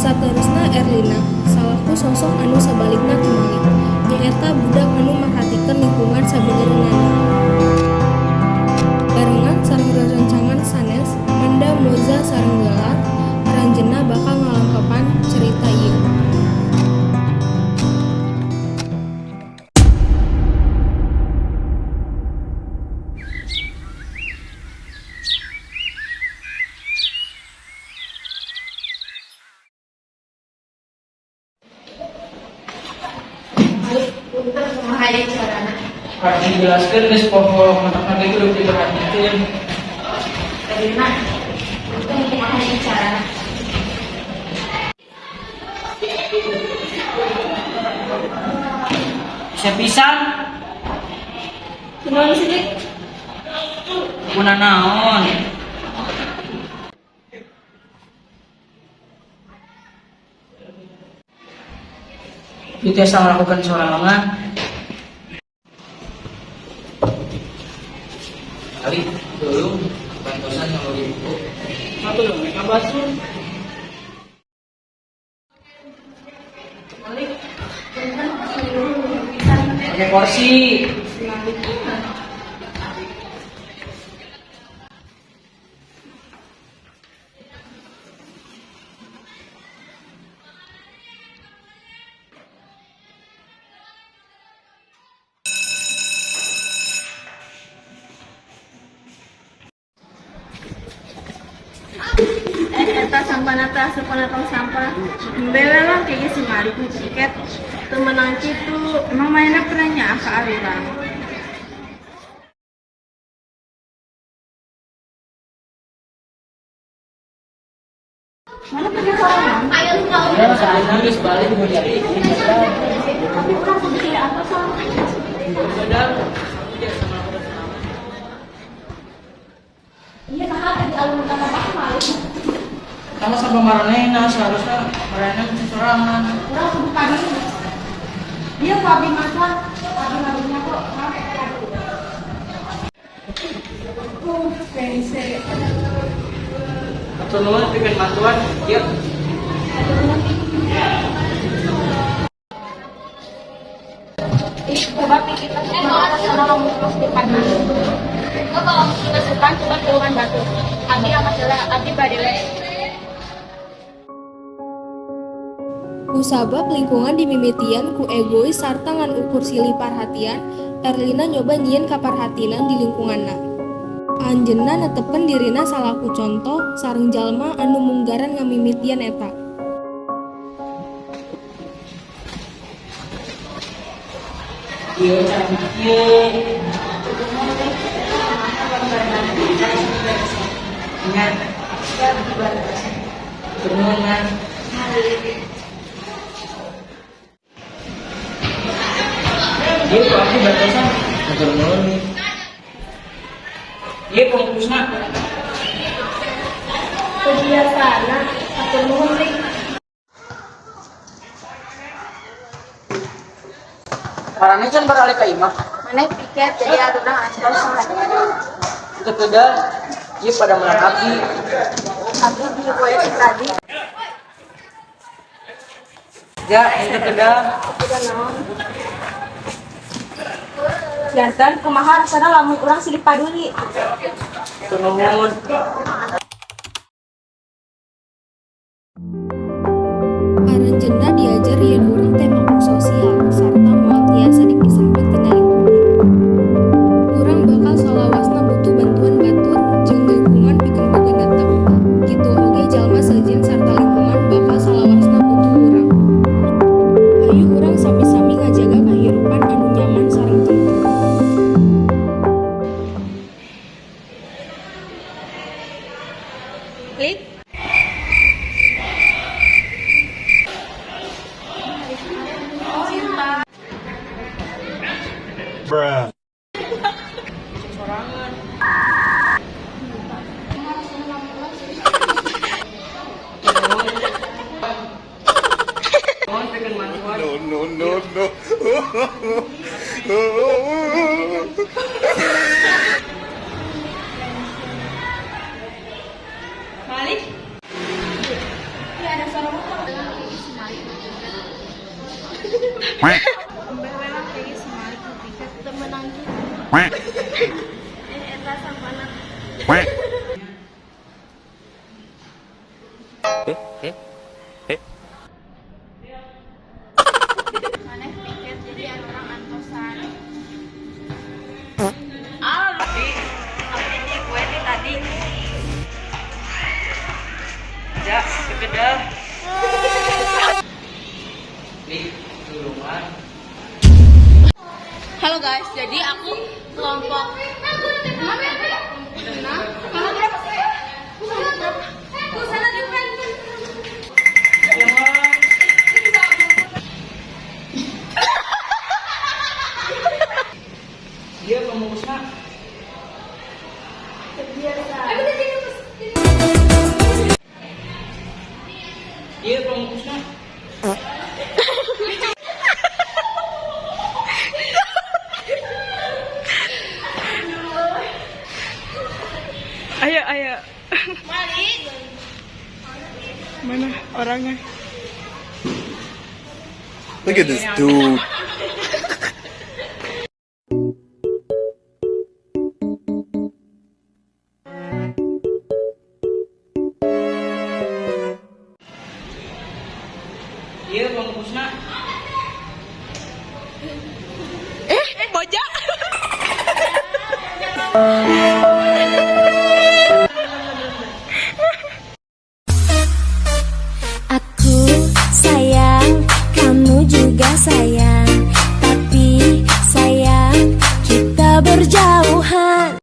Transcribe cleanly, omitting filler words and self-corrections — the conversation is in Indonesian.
Saterusna Erlina, salahku sosok anu sabalikna kimali. Nyaeta budak anu merhatikeun lingkungan sabeneurna. Barengan sareng rerencangan sanes, Manda Moza sareng gelar, aranjeunna bakal ngalengkepan cerita ieu. Punten kumaha aya carana? Harus dijelaskan guys, pokok anak-anak itu udah diperhatiin. Erlina, punten kumaha aya carana? Bisa pisan, Kunaon sih, Dik? guna naon? Kita melakukan sorangan. Ali, dulu bantuan yang lebih buku. Satu dong, mereka basuh. Ali, punten suruh pisan. Pakai kursi. Eta sampana teh asupna tong sampah. Embele lah kayaknya si Malik nu ciket. Teu meunang kitu, emang mainnya pernah nyaah ka urang. Mana pergi sorangan? Ayo tahu. Ya, saat ini balik mau jadi. Tapi kurang sedih apa sorangan? Sudah. Iya, nah tadi alun kana Malik. Sama-sama Maranena, seharusnya Maranena mesti sorangan. Urang kudu kami. Dia pabi makan, pabi ngabinya kok. Pense. Atau nuhun bikin bantuan, ya. Coba kita tolong terus di pagi. Kalau kita sepan coba keluhan batu. Abi apa salah? Abi badele. Ku sabab lingkungan dimimitian ku egois sarta ngan ukur silih parhatian, Erlina nyoba nyieun kaparhatinan di lingkunganna. Anjeunna netepen dirina salaku contoh sareng jalma anu munggaran ngamimitian eta. Iya, cantik. Ingat, berenang. Iya, kok aku batasan. Berenang. Iya, pengurusnya. Kebiasaan, aku nuhun nih. Karena kan beralih ke imah. Mana piket jadi aduna asal saha. Itu beda. Iya pada melengkapi. Abi di poe tadi. Ya, itu beda. Udah naon? Jantan kumaha rasana lamun urang silih paduli. Turun. Aranjeunna diajar yen urang teh makhluk sosial sarta moal tiasa dipisahkeun tina lingkungan. Urang bakal salawasna butuh bantuan batur jeung lingkungan pikeun boga netep. Kitu oge jalma sejen sarta lingkungan bakal salawasna butuh urang. Ayo urang sami-sami ngajaga kahirupan anu nyaman sareng tentrem. Klik. Bruh. No, no, no, no. Malik? Iya ada Bewelang kayak semari tiket temenang gitu. Eta sampana. Maneh tiket jadi orang antosan. Tapi ini gue nih tadi. Ya, sekedar. Nih, turungan. Halo guys, jadi aku kelompok Dia pemusnah. Dia pemusnah. Ayo. Mana orangnya? Look at this dude. Dia pemusnah. Bojak.